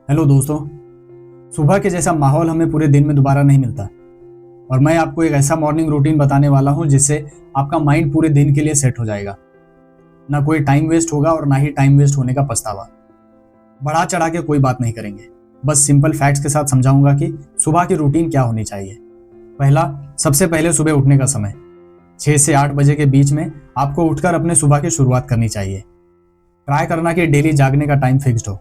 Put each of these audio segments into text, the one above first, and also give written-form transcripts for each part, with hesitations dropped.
Hello दोस्तों। सुबह के जैसा माहौल हमें पूरे दिन में दोबारा नहीं मिलता और मैं आपको एक ऐसा मॉर्निंग रूटीन बताने वाला हूं जिससे आपका माइंड पूरे दिन के लिए सेट हो जाएगा। ना कोई टाइम वेस्ट होगा और ना ही टाइम वेस्ट होने का पछतावा। बढ़ा चढ़ा के कोई बात नहीं करेंगे, बस सिंपल फैक्ट्स के साथ समझाऊंगा कि सुबह की रूटीन क्या होनी चाहिए। पहला, सबसे पहले सुबह उठने का समय 6 से 8 बजे के बीच में आपको उठकर अपने सुबह की शुरुआत करनी चाहिए। ट्राई करना कि डेली जागने का टाइम फिक्स्ड हो,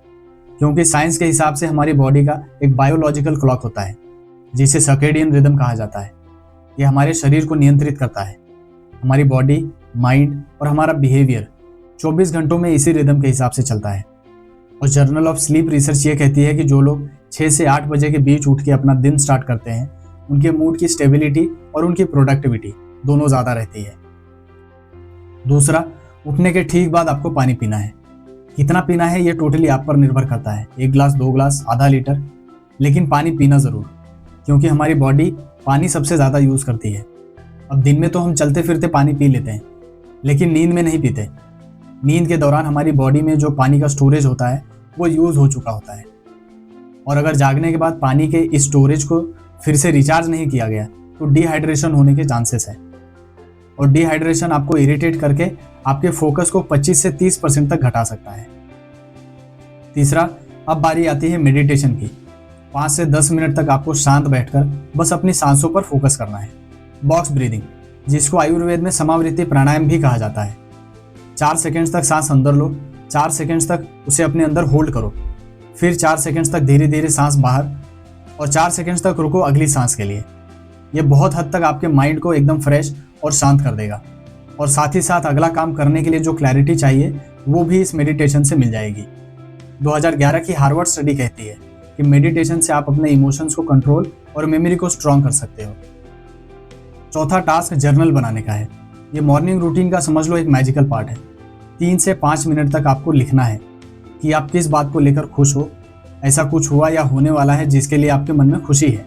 क्योंकि साइंस के हिसाब से हमारी बॉडी का एक बायोलॉजिकल क्लॉक होता है जिसे सर्केडियन रिदम कहा जाता है। ये हमारे शरीर को नियंत्रित करता है। हमारी बॉडी, माइंड और हमारा बिहेवियर 24 घंटों में इसी रिदम के हिसाब से चलता है। और जर्नल ऑफ स्लीप रिसर्च ये कहती है कि जो लोग 6 से 8 बजे के बीच उठ के अपना दिन स्टार्ट करते हैं उनके मूड की स्टेबिलिटी और उनकी प्रोडक्टिविटी दोनों ज़्यादा रहती है। दूसरा, उठने के ठीक बाद आपको पानी पीना है। कितना पीना है ये टोटली आप पर निर्भर करता है, 1 गिलास, 2 गिलास, आधा लीटर, लेकिन पानी पीना ज़रूर, क्योंकि हमारी बॉडी पानी सबसे ज़्यादा यूज़ करती है। अब दिन में तो हम चलते फिरते पानी पी लेते हैं, लेकिन नींद में नहीं पीते। नींद के दौरान हमारी बॉडी में जो पानी का स्टोरेज होता है वो यूज़ हो चुका होता है, और अगर जागने के बाद पानी के इस स्टोरेज को फिर से रिचार्ज नहीं किया गया तो डिहाइड्रेशन होने के चांसेस है, और डिहाइड्रेशन आपको इरिटेट करके आपके फोकस को 25 से 30% तक घटा सकता है। तीसरा, अब बारी आती है मेडिटेशन की। 5 से 10 मिनट तक आपको शांत बैठकर बस अपनी सांसों पर फोकस करना है। बॉक्स ब्रीदिंग, जिसको आयुर्वेद में समावृत्ति प्राणायाम भी कहा जाता है। 4 सेकेंड्स तक सांस अंदर लो, 4 सेकेंड्स तक उसे अपने अंदर होल्ड करो, फिर 4 सेकेंड्स तक धीरे धीरे सांस बाहर, और 4 सेकेंड्स तक रुको अगली सांस के लिए। ये बहुत हद तक आपके माइंड को एकदम फ्रेश और शांत कर देगा, और साथ ही साथ अगला काम करने के लिए जो क्लैरिटी चाहिए वो भी इस मेडिटेशन से मिल जाएगी। 2011 की हार्वर्ड स्टडी कहती है कि मेडिटेशन से आप अपने इमोशंस को कंट्रोल और मेमोरी को स्ट्रॉन्ग कर सकते हो। चौथा टास्क जर्नल बनाने का है। ये मॉर्निंग रूटीन का समझ लो एक मैजिकल पार्ट है। 3 से 5 मिनट तक आपको लिखना है कि आप किस बात को लेकर खुश हो, ऐसा कुछ हुआ या होने वाला है जिसके लिए आपके मन में खुशी है।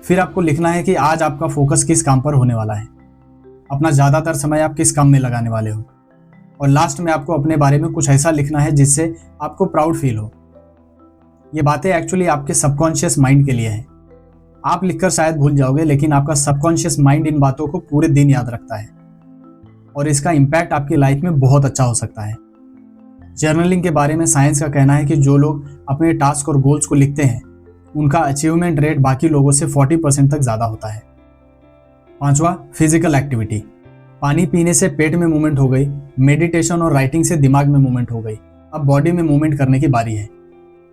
फिर आपको लिखना है कि आज आपका फोकस किस काम पर होने वाला है, अपना ज़्यादातर समय आप किस काम में लगाने वाले हो, और लास्ट में आपको अपने बारे में कुछ ऐसा लिखना है जिससे आपको प्राउड फील हो। ये बातें एक्चुअली आपके सबकॉन्शियस माइंड के लिए है। आप लिखकर शायद भूल जाओगे, लेकिन आपका सबकॉन्शियस माइंड इन बातों को पूरे दिन याद रखता है, और इसका इम्पैक्ट आपकी लाइफ में बहुत अच्छा हो सकता है। जर्नलिंग के बारे में साइंस का कहना है कि जो लोग अपने टास्क और गोल्स को लिखते हैं उनका अचीवमेंट रेट बाकी लोगों से 40% तक ज़्यादा होता है। पांचवा, फिजिकल एक्टिविटी। पानी पीने से पेट में मूवमेंट हो गई, मेडिटेशन और राइटिंग से दिमाग में मूवमेंट हो गई, अब बॉडी में मूवमेंट करने की बारी है।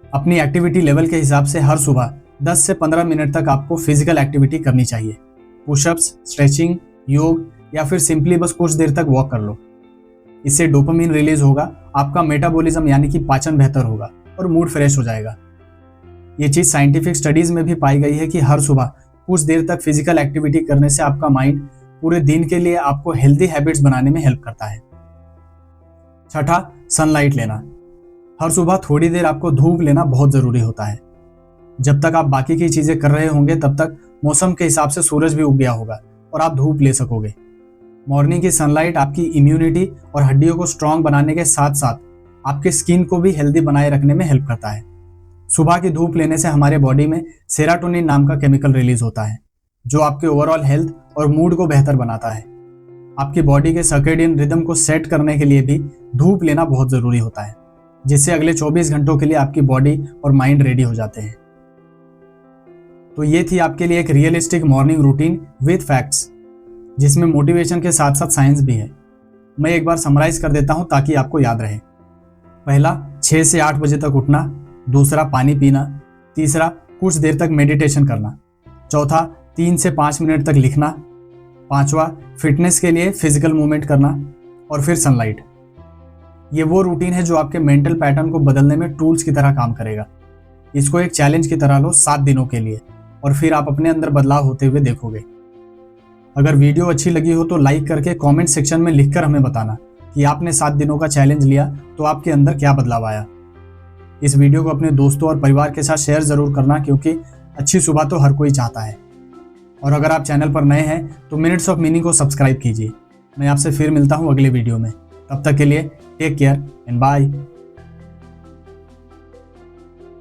अपनी एक्टिविटी लेवल के हिसाब से हर सुबह 10 से 15 मिनट तक आपको फिजिकल एक्टिविटी करनी चाहिए। पुशअप्स, स्ट्रेचिंग, योग, या फिर सिंपली बस कुछ देर तक वॉक कर लो। इससे डोपामिन रिलीज होगा, आपका मेटाबॉलिज्म यानी कि पाचन बेहतर होगा और मूड फ्रेश हो जाएगा। ये चीज़ साइंटिफिक स्टडीज में भी पाई गई है कि हर सुबह कुछ देर तक फिजिकल एक्टिविटी करने से आपका माइंड पूरे दिन के लिए आपको हेल्दी हैबिट्स बनाने में हेल्प करता है। छठा, सनलाइट लेना। हर सुबह थोड़ी देर आपको धूप लेना बहुत ज़रूरी होता है। जब तक आप बाकी की चीज़ें कर रहे होंगे तब तक मौसम के हिसाब से सूरज भी उग गया होगा और आप धूप ले सकोगे। मॉर्निंग की सनलाइट आपकी इम्यूनिटी और हड्डियों को स्ट्रांग बनाने के साथ साथ आपके स्किन को भी हेल्दी बनाए रखने में हेल्प करता है। सुबह की धूप लेने से हमारे बॉडी में सेरोटोनिन नाम का केमिकल रिलीज होता है, जो आपके ओवरऑल हेल्थ और मूड को बेहतर बनाता है। आपकी बॉडी के सर्केडियन रिदम को सेट करने के लिए भी धूप लेना बहुत ज़रूरी होता है, जिससे अगले 24 घंटों के लिए आपकी बॉडी और माइंड रेडी हो जाते हैं। तो ये थी आपके लिए एक realistic morning routine with facts, जिसमें मोटिवेशन के साथ साथ साइंस भी है। मैं एक बार समराइज कर देता हूँ ताकि आपको याद रहे। पहला, 6 से 8 बजे तक उठना। दूसरा, पानी पीना। तीसरा, कुछ देर तक मेडिटेशन करना। चौथा, 3 से 5 मिनट तक लिखना। पांचवा, फिटनेस के लिए फिजिकल मूवमेंट करना। और फिर सनलाइट। ये वो रूटीन है जो आपके मेंटल पैटर्न को बदलने में टूल्स की तरह काम करेगा। इसको एक चैलेंज की तरह लो 7 दिनों के लिए, और फिर आप अपने अंदर बदलाव होते हुए देखोगे। अगर वीडियो अच्छी लगी हो तो लाइक करके कमेंट सेक्शन में लिखकर हमें बताना कि आपने 7 दिनों का चैलेंज लिया तो आपके अंदर क्या बदलाव आया। इस वीडियो को अपने दोस्तों और परिवार के साथ शेयर ज़रूर करना, क्योंकि अच्छी सुबह तो हर कोई चाहता है। और अगर आप चैनल पर नए हैं तो मिनट्स ऑफ मीनिंग को सब्सक्राइब कीजिए। मैं आपसे फिर मिलता हूँ अगले वीडियो में। तब तक के लिए टेक केयर एंड बाय।